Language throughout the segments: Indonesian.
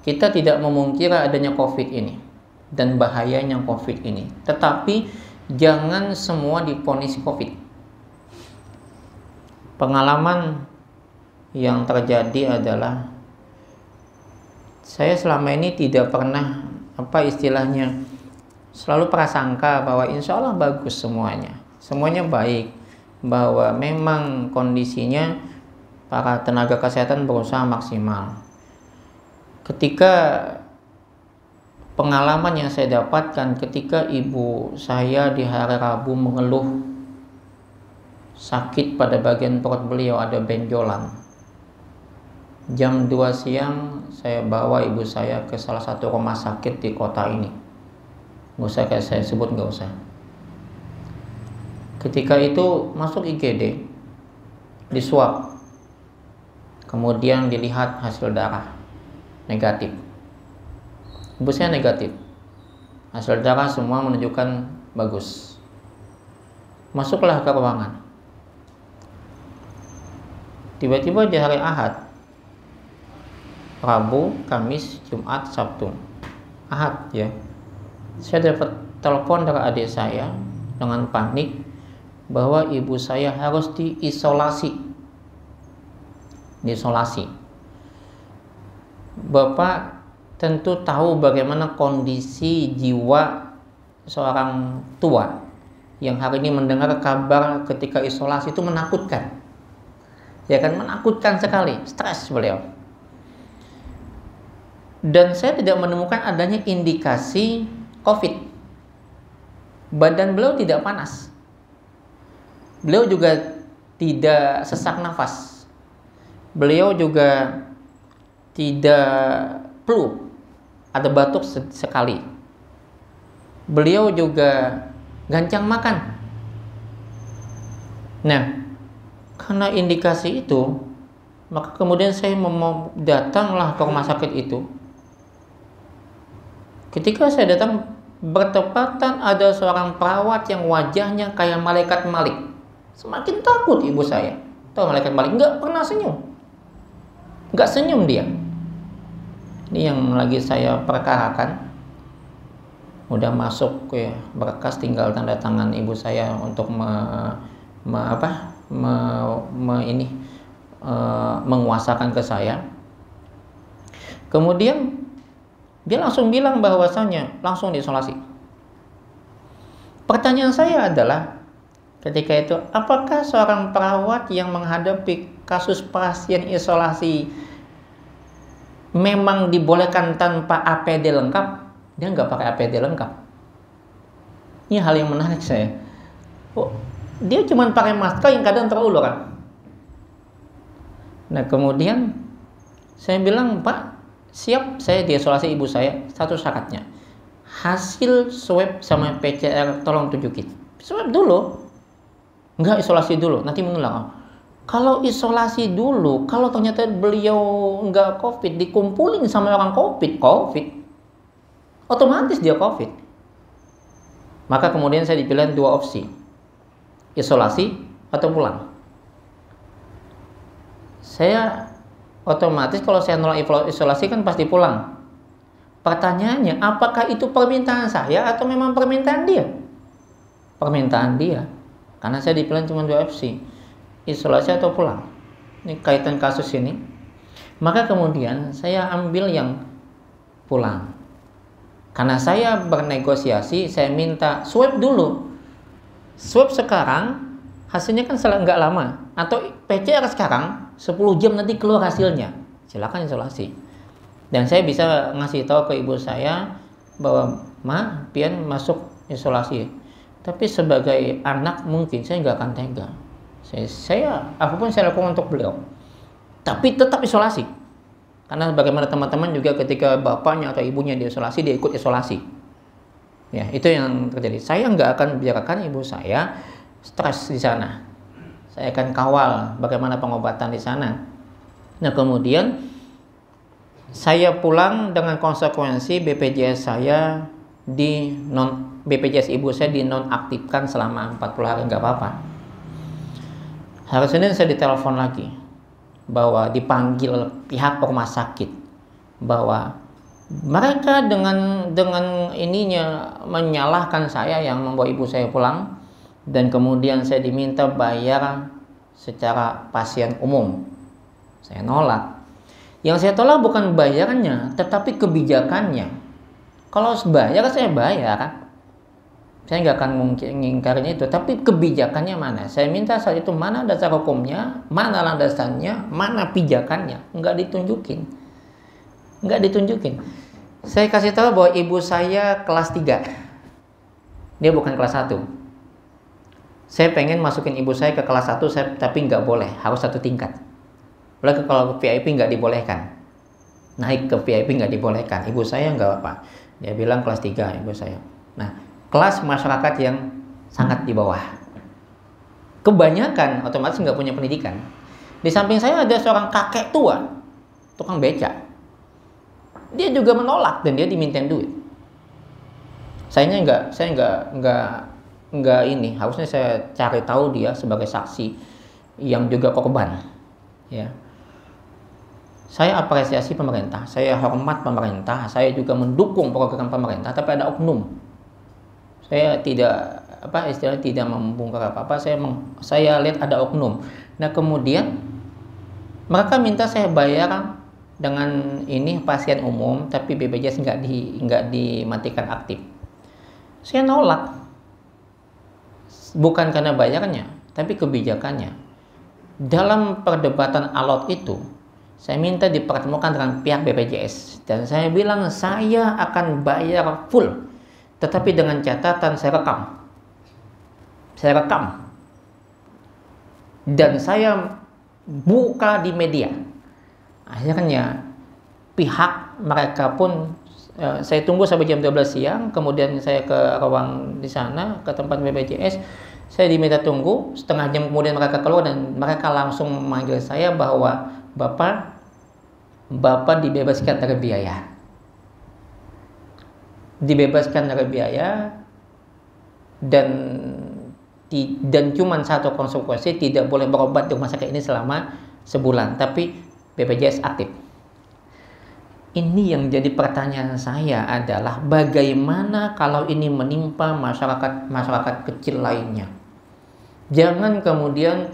kita tidak memungkiri adanya COVID ini dan bahayanya COVID ini. Tetapi jangan semua divonis COVID. Pengalaman yang terjadi adalah saya selama ini tidak pernah selalu prasangka bahwa insya Allah bagus semuanya baik, bahwa memang kondisinya para tenaga kesehatan berusaha maksimal. Ketika pengalaman yang saya dapatkan ketika ibu saya di hari Rabu mengeluh sakit pada bagian perut beliau, ada benjolan. Jam 2 siang saya bawa ibu saya ke salah satu rumah sakit di kota ini. Nggak usah kayak saya sebut, nggak usah. Ketika itu masuk IGD, diswab, kemudian dilihat hasil darah negatif. Ibu saya negatif, hasil darah semua menunjukkan bagus. Masuklah ke ruangan. Tiba-tiba di hari Ahad, Rabu, Kamis, Jumat, Sabtu, Ahad ya, saya dapat telepon dari adik saya dengan panik bahwa ibu saya harus diisolasi. Bapak tentu tahu bagaimana kondisi jiwa seorang tua yang hari ini mendengar kabar ketika isolasi itu menakutkan. Ya kan, menakutkan sekali, stres beliau. Dan saya tidak menemukan adanya indikasi COVID. Badan beliau tidak panas. Beliau juga tidak sesak nafas. Beliau juga tidak flu, ada batuk sekali. Beliau juga gancang makan. Nah, karena indikasi itu, maka kemudian saya datanglah ke rumah sakit itu. Ketika saya datang, bertepatan ada seorang perawat yang wajahnya kayak malaikat Malik. Semakin takut ibu saya. Tahu malaikat Malik? Nggak pernah senyum. Nggak senyum dia. Ini yang lagi saya perkarakan. Udah masuk ya berkas, tinggal tanda tangan ibu saya untuk menguasakan ke saya. Kemudian dia langsung bilang bahwasanya langsung diisolasi. Pertanyaan saya adalah ketika itu, apakah seorang perawat yang menghadapi kasus pasien isolasi memang dibolehkan tanpa APD lengkap? Dia nggak pakai APD lengkap. Ini hal yang menarik saya. Dia cuma pakai masker yang kadang terulur. Nah kemudian saya bilang, Pak, siap saya diisolasi ibu saya, satu syaratnya hasil swab sama PCR tolong tunjukin. Swab dulu, nggak isolasi dulu, nanti mengulang. Kalau isolasi dulu, kalau ternyata beliau nggak COVID, dikumpulin sama orang COVID, otomatis dia COVID. Maka kemudian saya dipilih dua opsi, isolasi atau pulang. Saya otomatis kalau saya nolak isolasi kan pasti pulang. Pertanyaannya, apakah itu permintaan saya atau memang permintaan dia? Permintaan dia. Karena saya dipilih cuma dua opsi, isolasi atau pulang. Ini kaitan kasus ini. Maka kemudian saya ambil yang pulang. Karena saya bernegosiasi, saya minta swab dulu. Swab sekarang hasilnya kan nggak lama. Atau PCR sekarang 10 jam nanti keluar hasilnya, silakan isolasi. Dan saya bisa ngasih tahu ke ibu saya bahwa pian masuk isolasi. Tapi sebagai anak mungkin saya nggak akan tega. Saya apapun saya lakukan untuk beliau. Tapi tetap isolasi. Karena bagaimana teman-teman juga ketika bapaknya atau ibunya diisolasi, dia ikut isolasi. Ya, itu yang terjadi. Saya nggak akan biarkan ibu saya stres di sana. Saya akan kawal bagaimana pengobatan di sana. Nah, kemudian saya pulang dengan konsekuensi BPJS saya BPJS ibu saya dinonaktifkan selama 40 hari, nggak apa-apa. Hari Senin saya ditelepon lagi bahwa dipanggil pihak rumah sakit bahwa Mereka dengan ininya menyalahkan saya yang membawa ibu saya pulang, dan kemudian saya diminta bayar secara pasien umum. Saya nolak. Yang saya tolak bukan bayarnya, tetapi kebijakannya. Kalau bayar saya bayar, saya nggak akan mengingkarinya itu. Tapi kebijakannya mana? Saya minta saat itu mana dasar hukumnya, mana landasannya, mana pijakannya. Nggak ditunjukin. Saya kasih tahu bahwa ibu saya kelas 3. Dia bukan kelas 1. Saya pengen masukin ibu saya ke kelas 1, tapi nggak boleh, harus 1 tingkat. Lalu kalau ke VIP nggak dibolehkan. Naik ke VIP nggak dibolehkan. Ibu saya nggak apa. Dia bilang kelas 3 ibu saya. Nah, kelas masyarakat yang sangat di bawah. Kebanyakan otomatis nggak punya pendidikan. Di samping saya ada seorang kakek tua, tukang beca. Dia juga menolak dan dia dimintain duit. Saya nggak ini. Harusnya saya cari tahu dia sebagai saksi yang juga korban. Ya. Saya apresiasi pemerintah, saya hormat pemerintah, saya juga mendukung program pemerintah, tapi ada oknum. Saya tidak tidak membongkar apa-apa, saya lihat ada oknum. Nah, kemudian mereka minta saya bayar dengan ini pasien umum, tapi BPJS nggak dimatikan aktif. Saya nolak. Bukan karena bayarnya, tapi kebijakannya. Dalam perdebatan alot itu, saya minta dipertemukan dengan pihak BPJS, dan saya bilang saya akan bayar full, tetapi dengan catatan saya rekam dan saya buka di media. Akhirnya pihak mereka pun saya tunggu sampai jam 12 siang, kemudian saya ke ruang di sana, ke tempat BPJS. Saya diminta tunggu, setengah jam kemudian mereka keluar dan mereka langsung memanggil saya bahwa Bapak dibebaskan dari biaya. Dan cuma satu konsekuensi, tidak boleh berobat di rumah sakit ini selama sebulan, tapi BPJS aktif. Ini yang jadi pertanyaan saya adalah bagaimana kalau ini menimpa masyarakat kecil lainnya. Jangan kemudian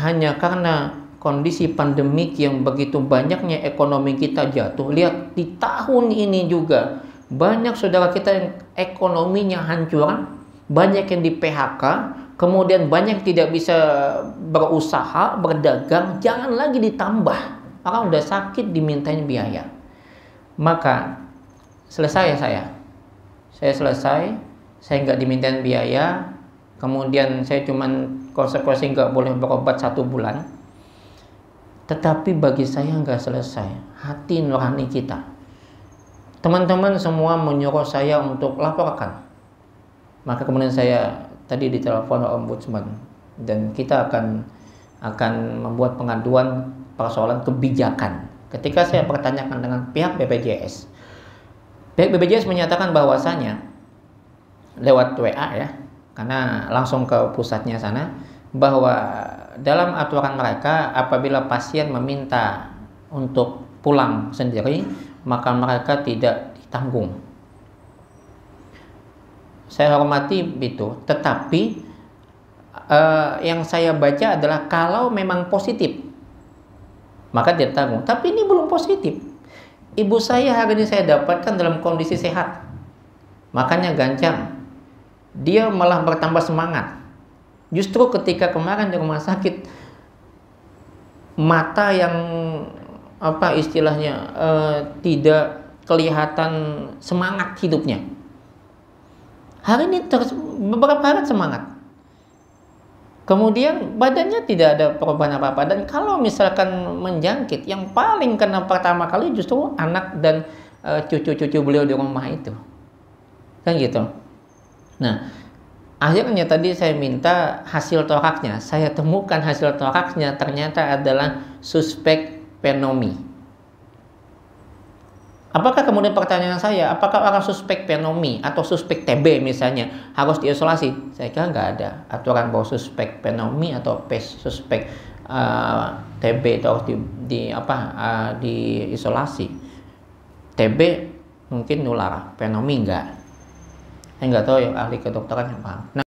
hanya karena kondisi pandemik yang begitu banyaknya ekonomi kita jatuh. Lihat di tahun ini juga banyak saudara kita yang ekonominya hancur, banyak yang di PHK, kemudian banyak tidak bisa berusaha, berdagang. Jangan lagi ditambah orang udah sakit dimintain biaya. Maka selesai saya selesai, saya nggak dimintain biaya, kemudian saya cuman konsekuensi nggak boleh berobat 1 bulan. Tetapi bagi saya nggak selesai, hati nurani kita. Teman-teman semua menyuruh saya untuk laporkan. Maka kemudian saya tadi ditelepon ombudsman, dan kita akan membuat pengaduan persoalan kebijakan. Ketika saya pertanyakan dengan pihak BPJS menyatakan bahwasanya lewat WA ya, karena langsung ke pusatnya sana, bahwa dalam aturan mereka apabila pasien meminta untuk pulang sendiri, maka mereka tidak ditanggung. Saya hormati itu, tetapi yang saya baca adalah kalau memang positif maka dia tanggung. Tapi ini belum positif. Ibu saya hari ini saya dapatkan dalam kondisi sehat, makanya gancang. Dia malah bertambah semangat. Justru ketika kemarin di rumah sakit, mata yang tidak kelihatan semangat hidupnya. Hari ini beberapa hari semangat. Kemudian badannya tidak ada perubahan apa-apa. Dan kalau misalkan menjangkit, yang paling kena pertama kali justru anak dan cucu-cucu beliau di rumah itu. Kan gitu. Nah, akhirnya tadi saya minta hasil toraksnya. Saya temukan hasil toraksnya ternyata adalah suspek pneumonia. Apakah kemudian pertanyaan saya, apakah orang suspek pneumonia atau suspek TB misalnya harus diisolasi? Saya kira nggak ada aturan bahwa suspek pneumonia atau suspek TB itu harus diisolasi. TB Mungkin nular, pneumonia enggak. Saya nggak tahu ya ahli kedokteran yang paham. Nah,